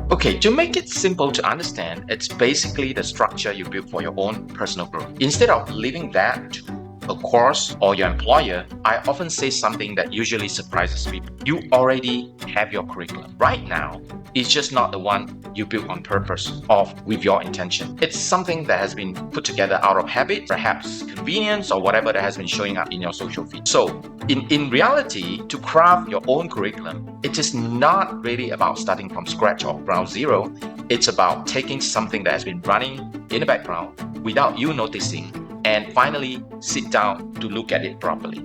Okay, to make it simple to understand, it's basically the structure you build for your own personal growth. Instead of leaving that to a course or your employer, I often say something that usually surprises people. You already have your curriculum. Right now, it's just not the one you built on purpose or with your intention. It's something that has been put together out of habit, perhaps convenience, or whatever that has been showing up in your social feed. So, in reality, to craft your own curriculum, it is not really about starting from scratch or ground zero. It's about taking something that has been running in the background without you noticing and finally sit down to look at it properly.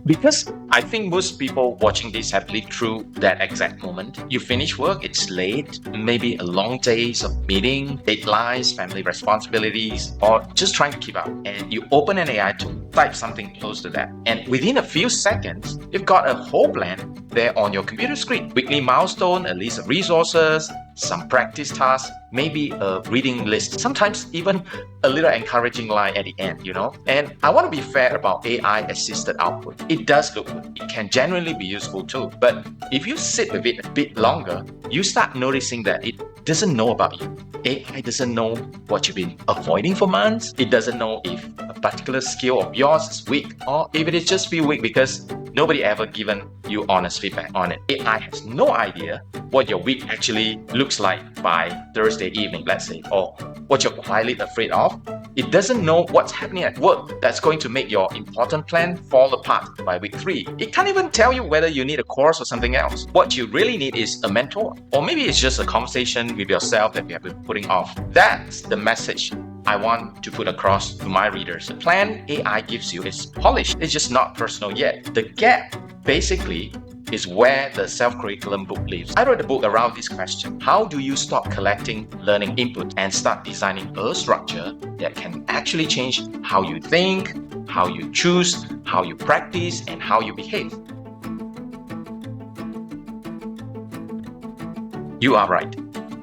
Because I think most people watching this have lived through that exact moment. You finish work, it's late, maybe a long days of meeting, deadlines, family responsibilities, or just trying to keep up. And you open an AI to type something close to that. And within a few seconds, you've got a whole plan there on your computer screen. Weekly milestone, a list of resources, some practice tasks, maybe a reading list, sometimes even a little encouraging line at the end, And I want to be fair about AI assisted output. It does look good. It can genuinely be useful too. But if you sit with it a bit longer, you start noticing that it doesn't know about you. AI doesn't know what you've been avoiding for months. It doesn't know if a particular skill of yours is weak or if it is just feel weak because nobody ever given you honest feedback on it. AI has no idea what your week actually looks like by Thursday evening, let's say, or what you're quietly afraid of. It doesn't know what's happening at work that's going to make your important plan fall apart by week 3. It can't even tell you whether you need a course or something else. What you really need is a mentor, or maybe it's just a conversation with yourself that you have been putting off. That's the message I want to put across to my readers. The plan AI gives you is polished. It's just not personal yet. The gap, basically, is where the self-curriculum book lives. I wrote a book around this question. How do you stop collecting learning input and start designing a structure that can actually change how you think, how you choose, how you practice, and how you behave? You are right.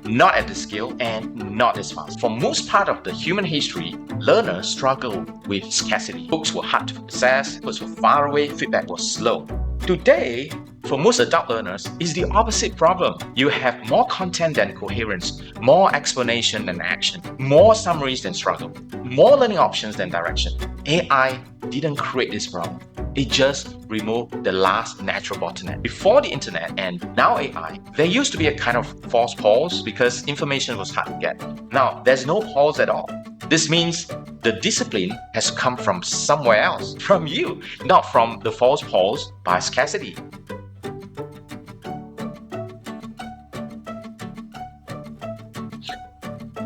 Not at the scale and not as fast. For most part of the human history, learners struggled with scarcity. Books were hard to access, books were far away, feedback was slow. Today, for most adult learners, it's the opposite problem. You have more content than coherence, more explanation than action, more summaries than struggle, more learning options than direction. AI didn't create this problem. It just removed the last natural bottleneck. Before the internet and now AI, there used to be a kind of false pause because information was hard to get. Now, there's no pause at all. This means the discipline has come from somewhere else, from you, not from the false pause by scarcity.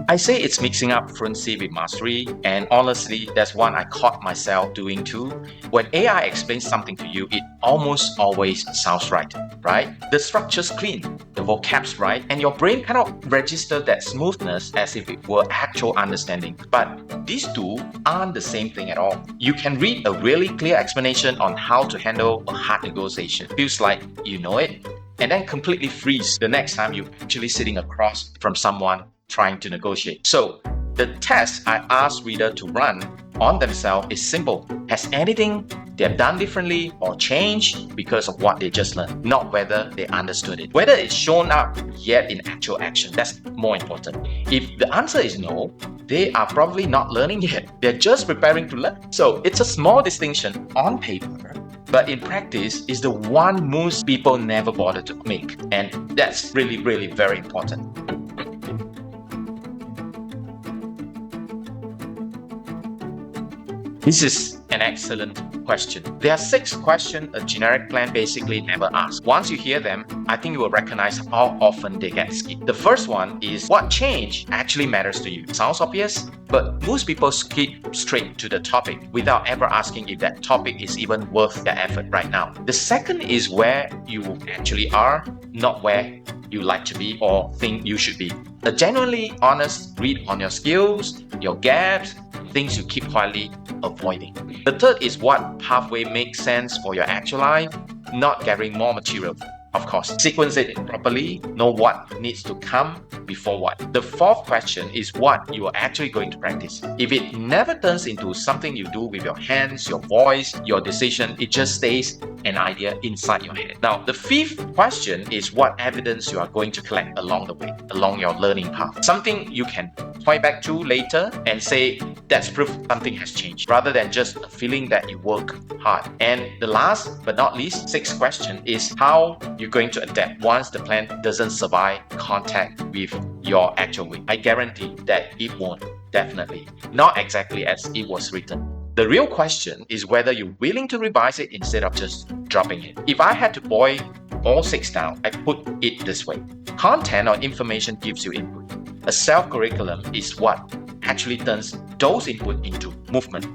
I say it's mixing up fluency with mastery, and honestly, that's one I caught myself doing too. When AI explains something to you, it almost always sounds right? The structure's clean, the vocab's right, and your brain cannot register that smoothness as if it were actual understanding. But these two aren't the same thing at all. You can read a really clear explanation on how to handle a hard negotiation. Feels like you know it, and then completely freeze the next time you're actually sitting across from someone trying to negotiate. So the test I ask reader to run on themselves is simple. Has anything they've done differently or changed because of what they just learned? Not whether they understood it. Whether it's shown up yet in actual action, that's more important. If the answer is no, they are probably not learning yet. They're just preparing to learn. So it's a small distinction on paper, but in practice is the one most people never bother to make. And that's really, really very important. This is an excellent question. There are 6 questions a generic plan basically never asks. Once you hear them, I think you will recognize how often they get skipped. The first one is, what change actually matters to you? Sounds obvious, but most people skip straight to the topic without ever asking if that topic is even worth their effort right now. The second is where you actually are, not where you like to be or think you should be. A genuinely honest read on your skills, your gaps, things you keep quietly avoiding. The third is what pathway makes sense for your actual life, not gathering more material. Of course, sequence it properly, know what needs to come before what. The fourth question is what you are actually going to practice. If it never turns into something you do with your hands, your voice, your decision, it just stays an idea inside your head. Now, the fifth question is what evidence you are going to collect along the way, along your learning path. Something you can point back to later and say that's proof something has changed, rather than just a feeling that you work hard. And the last but not least, sixth question is how you're going to adapt once the plan doesn't survive contact with your actual way. I guarantee that it won't. Definitely. Not exactly as it was written. The real question is whether you're willing to revise it instead of just dropping it. If I had to boil all six down, I put it this way. Content or information gives you input. A self-curriculum is what actually turns those input into movement.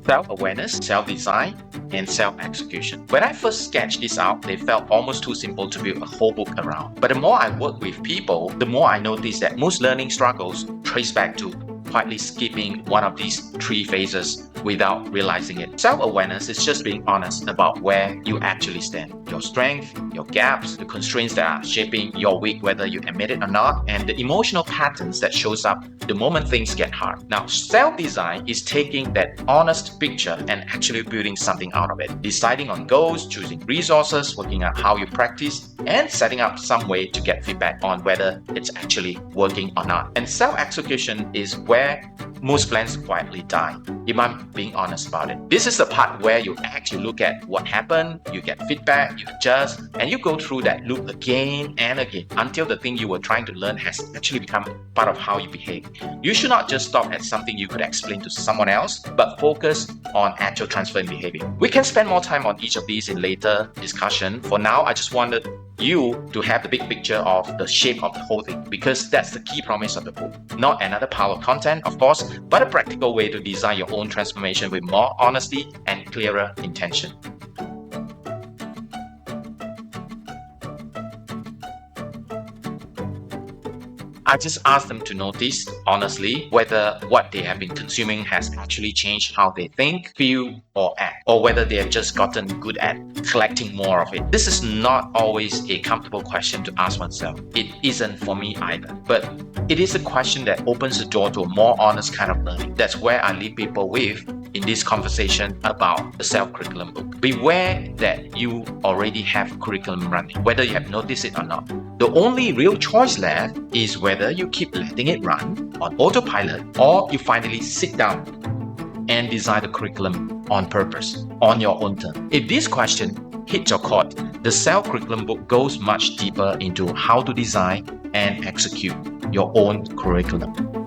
Self-awareness, self-design, and self-execution. When I first sketched this out, they felt almost too simple to build a whole book around. But the more I work with people, the more I notice that most learning struggles trace back to quietly skipping one of these three phases without realizing it. Self-awareness is just being honest about where you actually stand. Your strength, your gaps, the constraints that are shaping your week whether you admit it or not, and the emotional patterns that shows up the moment things get hard. Now, self-design is taking that honest picture and actually building something out of it. Deciding on goals, choosing resources, working out how you practice, and setting up some way to get feedback on whether it's actually working or not. And self-execution is where most plans quietly die, if I'm being honest about it. This is the part where you actually look at what happened, you get feedback, you adjust, and you go through that loop again and again until the thing you were trying to learn has actually become part of how you behave. You should not just stop at something you could explain to someone else, but focus on actual transfer in behavior. We can spend more time on each of these in later discussion. For now, I just wanted you to have the big picture of the shape of the whole thing, because that's the key promise of the book. Not another pile of content, of course, but a practical way to design your own transformation with more honesty and clearer intention. I just asked them to notice, honestly, whether what they have been consuming has actually changed how they think, feel, or act, or whether they have just gotten good at collecting more of it. This is not always a comfortable question to ask oneself. It isn't for me either, but it is a question that opens the door to a more honest kind of learning. That's where I leave people with in this conversation about the self-curriculum book. Beware that you already have a curriculum running, whether you have noticed it or not. The only real choice left is whether you keep letting it run on autopilot or you finally sit down and design the curriculum on purpose, on your own terms. If this question hits your chord, the self-curriculum book goes much deeper into how to design and execute your own curriculum.